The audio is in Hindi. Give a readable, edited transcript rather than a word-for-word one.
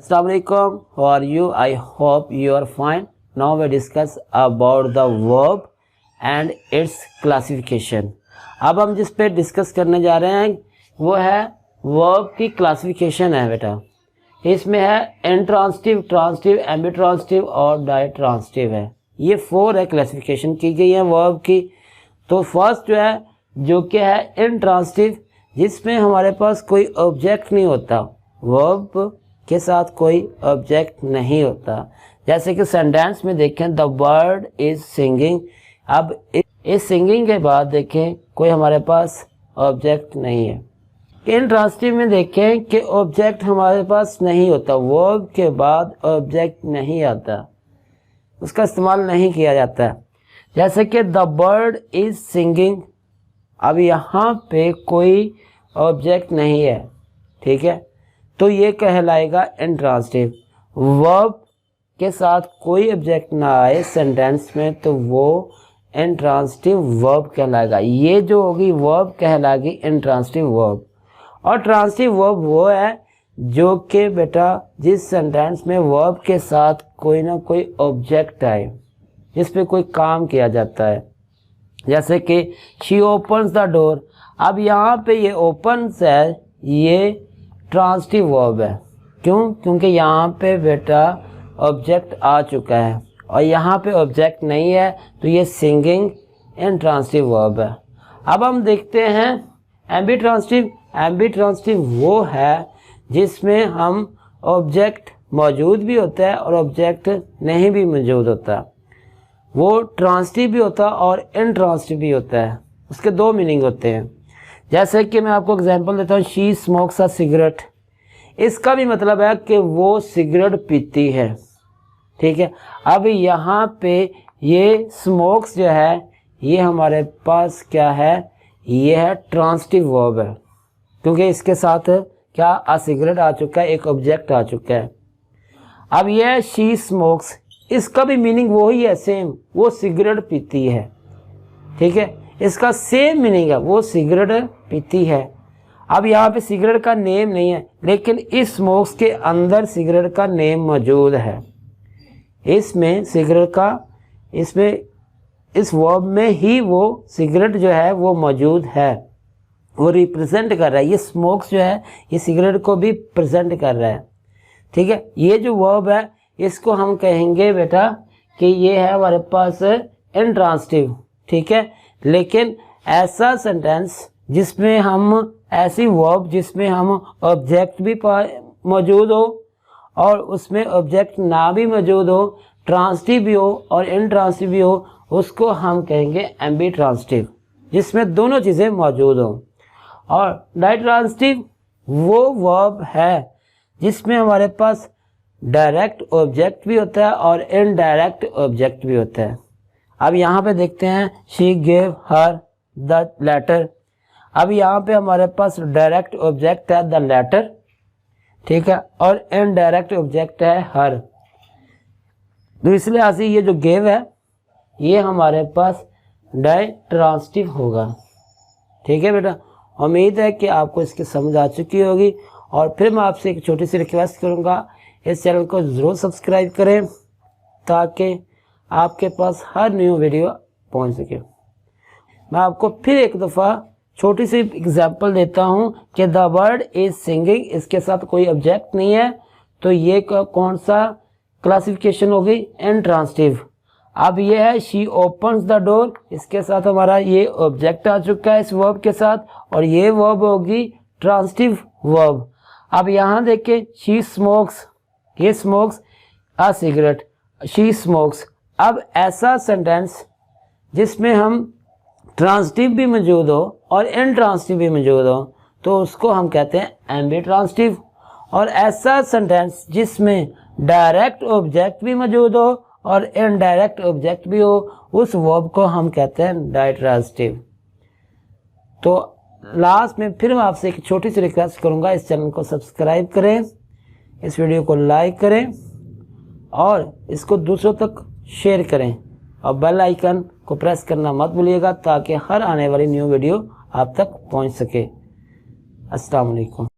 Assalamu alaikum. How are you? I hope you are fine. Now we discuss about the verb and its classification. अब हम जिस पे डिस्कस करने जा रहे हैं वो है वर्ब की क्लासिफिकेशन है बेटा। इसमें है इंट्रांसिटिव, ट्रांसिटिव, एम्बिट्रांसिटिव और डायट्रांसिटिव है। ये 4 है, क्लासिफिकेशन की गई है वर्ब की। तो फर्स्ट जो है जो कि है इंट्रांसिटिव, जिसमें हमारे पास कोई ऑब्जेक्ट नहीं होता, वर्ब के साथ कोई ऑब्जेक्ट नहीं होता। जैसे कि सेंटेंस में देखें द बर्ड इज सिंगिंग। अब इस सिंगिंग के बाद देखें कोई हमारे पास ऑब्जेक्ट नहीं है। इंट्रांसिटिव में देखें कि ऑब्जेक्ट हमारे पास नहीं होता, वर्ब के बाद ऑब्जेक्ट नहीं आता, उसका इस्तेमाल नहीं किया जाता। जैसे कि द बर्ड इज सिंगिंग, अब यहाँ पे कोई ऑब्जेक्ट नहीं है, ठीक है, तो ये कहलाएगा इंट्रांसिटिव। वर्ब के साथ कोई ऑब्जेक्ट ना आए सेंटेंस में तो वो इंट्रांसिटिव वर्ब कहलाएगा। ये जो होगी वर्ब कहलाएगी इंट्रांसिटिव वर्ब। और ट्रांसिटिव वर्ब वो है जो कि बेटा जिस सेंटेंस में वर्ब के साथ कोई ना कोई ऑब्जेक्ट आए, जिस पे कोई काम किया जाता है। जैसे कि शी ओपन्स द डोर, अब यहाँ पे ये ओपन्स है, ये ट्रांसिटिव वर्ब है। क्यों? क्योंकि यहाँ पे बेटा ऑब्जेक्ट आ चुका है और यहाँ पे ऑब्जेक्ट नहीं है, तो ये सिंगिंग इंट्रांसिटिव वर्ब है। अब हम देखते हैं एम्बिट्रांसिटिव। एम्बिट्रांसिटिव वो है जिसमें हम ऑब्जेक्ट मौजूद भी होता है और ऑब्जेक्ट नहीं भी मौजूद होता। वो ट्रांसिटिव भी होता है और इंट्रांसिटिव भी होता है। उसके 2 मीनिंग होते हैं। जैसे कि मैं आपको एग्जांपल देता हूँ, शी स्मोक्स अ सिगरेट। इसका भी मतलब है कि वो सिगरेट पीती है, ठीक है। अब यहाँ पे ये स्मोक्स जो है ये हमारे पास क्या है, ये है ट्रांसिटिव वर्ब है, क्योंकि इसके साथ क्या आ सिगरेट आ चुका है, एक ऑब्जेक्ट आ चुका है। अब ये है शी स्मोक्स, इसका भी मीनिंग वही है, सेम, वो सिगरेट पीती है, ठीक है, इसका सेम मीनिंग है, वो सिगरेट पीती है। अब यहाँ पे सिगरेट का नेम नहीं है, लेकिन इस स्मोक्स के अंदर सिगरेट का नेम मौजूद है। इसमें सिगरेट का, इसमें इस वर्ब में ही वो सिगरेट जो है वो मौजूद है, वो रिप्रेजेंट कर रहा है। ये स्मोक्स जो है ये सिगरेट को भी प्रेजेंट कर रहा है, ठीक है। ये जो वर्ब है इसको हम कहेंगे बेटा कि ये है हमारे पास इंट्रांसिटिव, ठीक है। लेकिन ऐसा सेंटेंस जिसमें हम, ऐसी वर्ब जिसमें हम ऑब्जेक्ट भी मौजूद हो और उसमें ऑब्जेक्ट ना भी मौजूद हो, ट्रांसिटिव भी हो और इंट्रांसिटिव भी हो, उसको हम कहेंगे एम्बिट्रांसिटिव, जिसमें दोनों चीज़ें मौजूद हों। और डायट्रांसिटिव वो वर्ब है जिसमें हमारे पास डायरेक्ट ऑब्जेक्ट भी होता है और इनडायरेक्ट ऑब्जेक्ट भी होता है। अब यहाँ पे देखते हैं she gave her the letter. अब यहाँ पे हमारे पास डायरेक्ट ऑब्जेक्ट है द लेटर, ठीक है, और इनडायरेक्ट ऑब्जेक्ट है हर। तो इस लिहाज से ये जो गेव है ये हमारे पास डायट्रांसिटिव होगा, ठीक है बेटा। उम्मीद है कि आपको इसकी समझ आ चुकी होगी। और फिर मैं आपसे एक छोटी सी रिक्वेस्ट करूँगा, इस चैनल को ज़रूर सब्सक्राइब करें ताकि आपके पास हर न्यू वीडियो पहुंच सके। मैं आपको फिर एक दफ़ा छोटी सी एग्जांपल देता हूं कि द बर्ड इज सिंगिंग, इसके साथ कोई ऑब्जेक्ट नहीं है, तो ये कौन सा क्लासिफिकेशन होगी, इंट्रांसिटिव। अब ये है शी ओपन्स द डोर, इसके साथ हमारा ये ऑब्जेक्ट आ चुका है इस वर्ब के साथ, और ये वर्ब होगी ट्रांसिटिव वर्ब। अब यहाँ देखिए शी स्मोक्स, ये smokes a cigarette, she smokes. अब ऐसा सेंटेंस जिसमें हम ट्रांसिटिव भी मौजूद हो और इनट्रांसिटिव भी मौजूद हो, तो उसको हम कहते हैं एम्बिट्रांसिटिव। और ऐसा सेंटेंस जिसमें डायरेक्ट ऑब्जेक्ट भी मौजूद हो और इनडायरेक्ट ऑब्जेक्ट भी हो, उस वर्ब को हम कहते हैं डायट्रांसिटिव। तो लास्ट में फिर मैं आपसे एक छोटी सी रिक्वेस्ट करूंगा, इस चैनल को सब्सक्राइब करें, इस वीडियो को लाइक करें और इसको दूसरों तक शेयर करें और बेल आइकन को प्रेस करना मत भूलिएगा ताकि हर आने वाली न्यू वीडियो आप तक पहुंच सके। अस्सलाम वालेकुम।